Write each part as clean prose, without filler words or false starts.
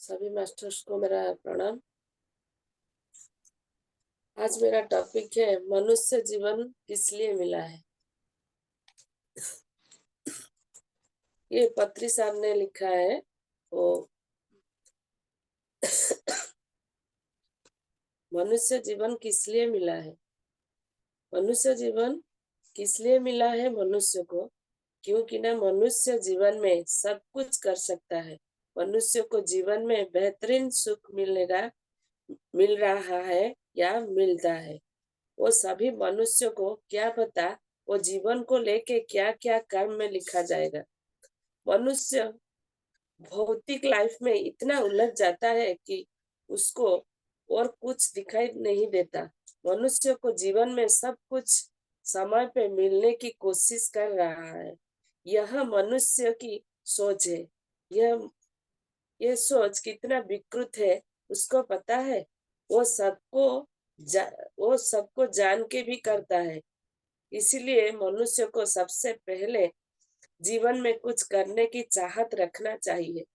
सभी मास्टर्स को मेरा प्रणाम। आज मेरा टॉपिक है मनुष्य जीवन किस लिए मिला है। ये पत्री साहब ने लिखा है। वो मनुष्य जीवन किस लिए मिला है। मनुष्य जीवन किस लिए मिला है मनुष्य को, क्योंकि ना मनुष्य जीवन में सब कुछ कर सकता है। मनुष्य को जीवन में बेहतरीन सुख मिल रहा है या मिलता है। वो सभी मनुष्य को क्या पता वो जीवन को लेके क्या क्या कर्म में लिखा जाएगा। मनुष्य भौतिक लाइफ में इतना उलझ जाता है कि उसको और कुछ दिखाई नहीं देता। मनुष्य को जीवन में सब कुछ समय पे मिलने की कोशिश कर रहा है। यह मनुष्य की सोच है। यह यह सोच कितना विकृत है उसको पता है। वो सबको जा, वो सबको जान के भी करता है। इसलिए मनुष्य को सबसे पहले जीवन में कुछ करने की चाहत रखना चाहिए।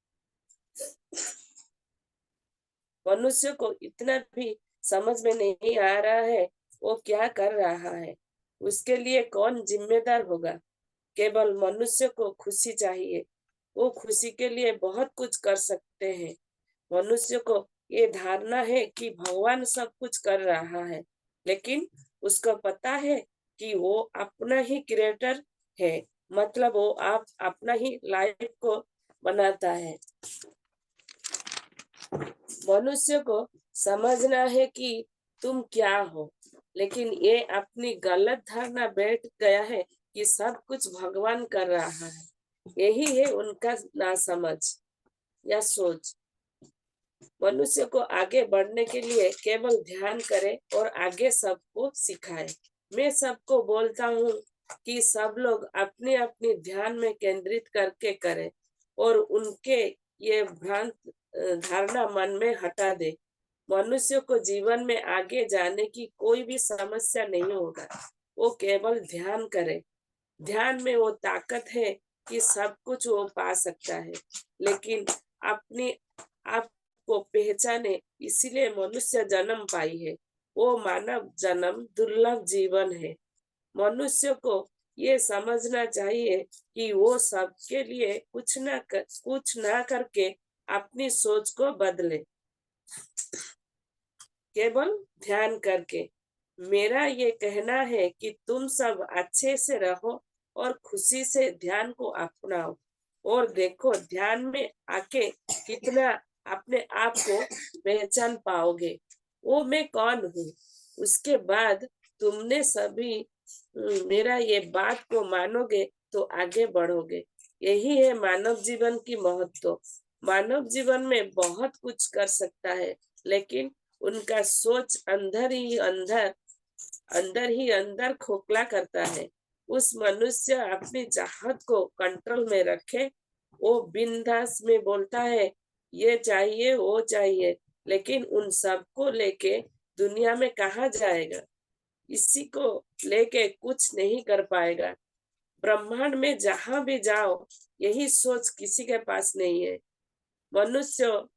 मनुष्य को इतना भी समझ में नहीं आ रहा है वो क्या कर रहा है, उसके लिए कौन जिम्मेदार होगा। केवल मनुष्य को खुशी चाहिए। वो खुशी के लिए बहुत कुछ कर सकते हैं। मनुष्य को ये धारणा है कि भगवान सब कुछ कर रहा है, लेकिन उसको पता है कि वो अपना ही क्रिएटर है। मतलब वो आप अपना ही लाइफ को बनाता है। मनुष्य को समझना है कि तुम क्या हो, लेकिन ये अपनी गलत धारणा बैठ गया है कि सब कुछ भगवान कर रहा है। यही है उनका नासमझ या सोच। मनुष्य को आगे बढ़ने के लिए केवल ध्यान करे और आगे सबको सिखाए। मैं सबको बोलता हूँ कि सब लोग अपने अपने ध्यान में केंद्रित करके करें और उनके ये भ्रांत धारणा मन में हटा दे। मनुष्य को जीवन में आगे जाने की कोई भी समस्या नहीं होगा। वो केवल ध्यान करे। ध्यान में वो ताकत है कि सब कुछ वो पा सकता है, लेकिन अपने आप को पहचाने। इसीलिए मनुष्य जन्म पाई है। वो मानव जन्म दुर्लभ जीवन है। मनुष्य को ये समझना चाहिए कि वो सबके लिए कुछ ना करके अपनी सोच को बदले, केवल ध्यान करके। मेरा ये कहना है कि तुम सब अच्छे से रहो और खुशी से ध्यान को अपनाओ और देखो ध्यान में आके कितना अपने आप को पहचान पाओगे। वो मैं कौन हूँ। उसके बाद तुमने सभी मेरा ये बात को मानोगे तो आगे बढ़ोगे। यही है मानव जीवन की महत्व। मानव जीवन में बहुत कुछ कर सकता है, लेकिन उनका सोच अंदर खोखला करता है। उस मनुष्य अपनी चाहत को कंट्रोल में रखे। वो बिंदास में बोलता है ये चाहिए वो चाहिए, लेकिन उन सबको लेके दुनिया में कहाँ जाएगा। इसी को लेके कुछ नहीं कर पाएगा। ब्रह्मांड में जहां भी जाओ यही सोच किसी के पास नहीं है। मनुष्य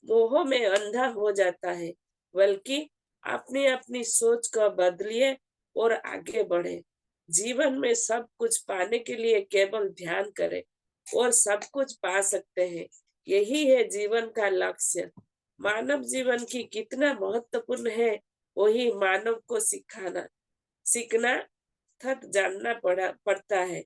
मोह में अंधा हो जाता है, बल्कि अपनी अपनी सोच को बदलिए और आगे बढ़े। जीवन में सब कुछ पाने के लिए केवल ध्यान करें और सब कुछ पा सकते हैं। यही है जीवन का लक्ष्य। मानव जीवन की कितना महत्वपूर्ण है वही मानव को सीखना थक जानना पड़ता है।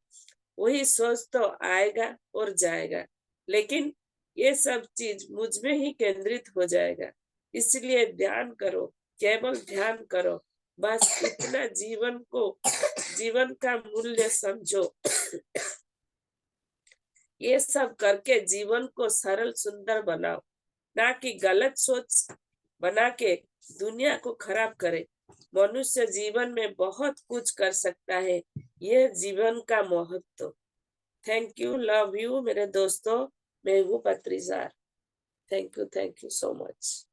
वही सोच तो आएगा और जाएगा, लेकिन ये सब चीज मुझ में ही केंद्रित हो जाएगा। इसलिए ध्यान करो, केवल ध्यान करो। बस इतना जीवन का मूल्य समझो। ये सब करके जीवन को सरल सुंदर बनाओ, ना कि गलत सोच बना के दुनिया को खराब करे। मनुष्य जीवन में बहुत कुछ कर सकता है। यह जीवन का महत्व। थैंक यू, लव यू मेरे दोस्तों। मैं हूँ पत्रीजार। Thank you so much.